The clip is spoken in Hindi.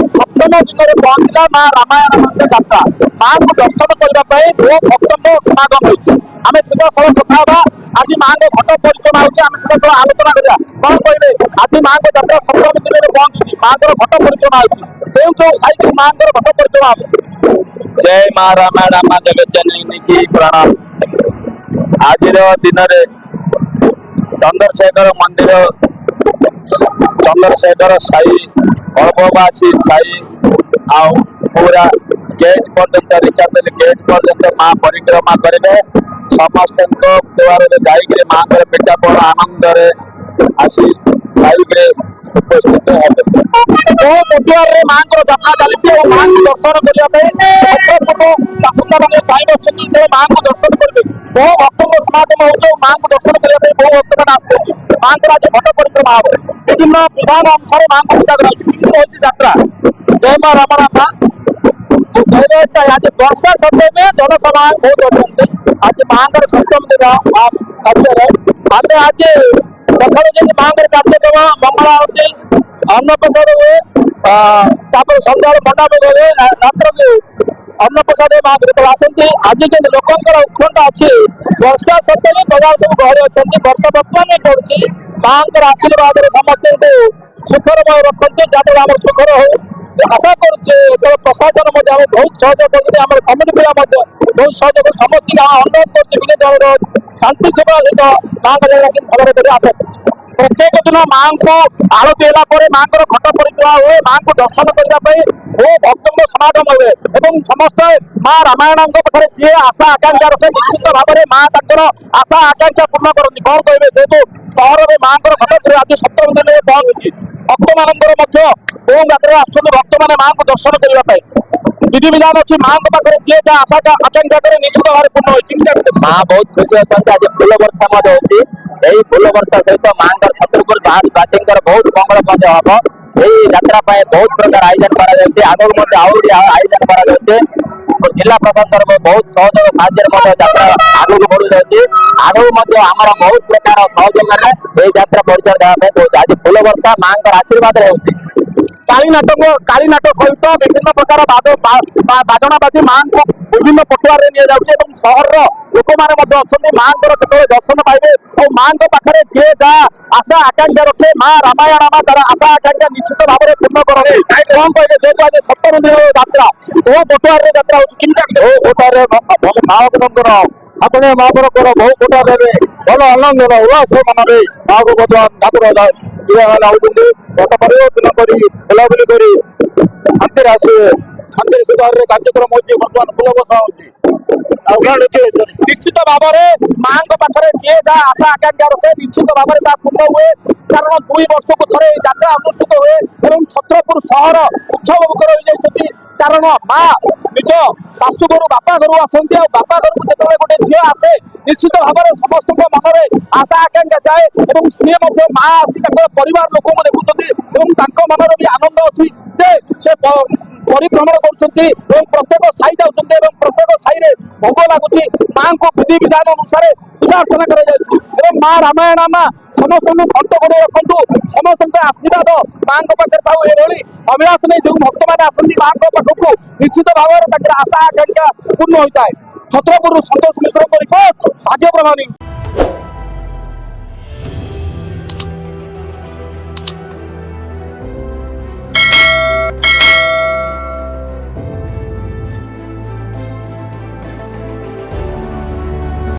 सप्तम दिन में पहुंचला माँ रामायण मंदिर यात्रा माँ को दर्शन करने बहुत भक्त समागम होती आम सीधा सड़क कथा आज माँ को घट परिक्रमा होम सीधा सड़क आलोचना करा कौन कहले आज माँ को यात्रा सप्तम दिन में पहुंची माँ को घट परिक्रमा हो जो साइकिल माँ को घट परिक्रमा जय माँ रामायण माँ जगत जननी की प्रणाम। आज दिन में चंद्रशेखर मंदिर चंद्रशेखर साई अल्पवासी साई पूरा गेट पर्यंत रिकाबेल गेट पर्यंत माँ परिक्रमा करेंगे समस्त द्वार जाकर माँ पिठापण आनंद आसी बाइक उपस्थित है माँ को यात्रा चली माँ को दर्शन करने बासिंदा मैंने चाह बच्चे माँ को दर्शन करेंगे बहु भक्त समागम हो माँ को दर्शन करने बहु भक्त मैंने आस माँ को आज घट परिक्रमा हम विभिन्न विधान अनुसार माँ को पूजा कर यात्रा जय माँ रामाराम आज वर्षा समय में जनसभा बहुत अच्छे आज माँ को सप्तम दिन आम आज सकाल जब माँ को कार्यक्रम मंगल आरती अन्नप्रसाद हुए सन्ध्या मंडप गले रात्र को अन्नप्रसाद माँ को आसती आज के लोकंर उत्कंठा अच्छी वर्षा सत्वे प्रजा सब गहरी अच्छा वर्षा बर्तमान पड़ी माँ आशीर्वाद समस्त सुखरमय रखते जहां आम सुखर हो आशा कर प्रशासन बहुत सहयोग कर कमिटी पिला बहुत सहयोग समस्त अनुरोध कर शांति सेवा सहित माँ का जगह भलरे आशा प्रत्येक दिन माँ को आरती है माँ को घट परिक्रमा हुए माँ को दर्शन करने वो भक्त समागम हुए और समस्त माँ रामायण पाखे जी आशा आकांक्षा रखे निश्चित भाव में माँ तर आशा आकांक्षा पूर्ण करती कौन कहे जेहतु सहर में माँ को घट आज सप्तम दिन में पहुंची भक्त मान बहु मात्रा आसुच्च भक्त मैंने माँ को दर्शन करने विधि विधान अच्छी माँ को पाखे जी जहाँ आशा आकांक्षा करे निश्चित भाव पूर्ण हो माँ बहुत खुशी अच्छा आज फूल वर्षा हो फूल वर्षा सहित माँ छत्रपुर बासी बहुत मंगल हम यही यात्रा बहुत प्रकार आयोजन कर आयोजन कर जिला प्रशासन तरफ बहुत सहयोग साहय यात्रा आगे बढ़ी जाऊँगी आगे आमर बहुत प्रकार सहयोग यात्रा परिचय आज फूल वर्षा माँ आशीर्वाद रही काली नाटक सहित विभिन्न प्रकार बाजना बाजी माँ को विभिन्न पटुआर सहर लोक मैंने माँ को दर्शन पाइबे और माँ पाखे जी जहाँ आशा आकांक्षा रखे माँ रामायण माँ तार आशा आकांक्षा निश्चित भाव में पूर्ण करे कौन कहले जेहतु आज सप्तम दिन यात्रा वो पटुआर यात्रा भावकर अपने महापुर बहु पटुआर भल आनंद उल्लास मन माँ को ठाकुर गत परिवर्तन कर बुलाबुली कर शांति आसवे शांति सुधार कार्यक्रम होती बर्तमान फूल बसा होती निश्चित भाव में माँ पाखे जी जहाँ आशा आकांक्षा रखे निश्चित भाव में पूर्ण हुए कारण 2 वर्ष को थे यात्रा अनुष्ठित हुए और छत्रपुर सहर उत्सव मुखर हो जाती कारण माँ निज शाशुघर बापा घर आसती बापा घर को जो गोटे झील आसे निश्चित भाव में समस्त मन में आशा आकांक्षा जाए और सी माँ आसी परिवार लोक देखुं मनर भी आनंद अच्छी से परिभ्रमण कर प्रत्येक साई जाऊँच प्रत्येक साई भोग लगुच माँ को विधि विधान अनुसार पूजा अर्चना कर माँ रामायण माँ समस्त घंट गोड़े रखु समस्त आशीर्वाद माँ पाखे था ये अभिलाष नहीं जो भक्त मैंने आसती माँ पाखक निश्चित भाव में आशा आकांक्षा पूर्ण होता है छत्रपुर संतोष मिश्र को रिपोर्ट भाग्य प्रभा न्यूज।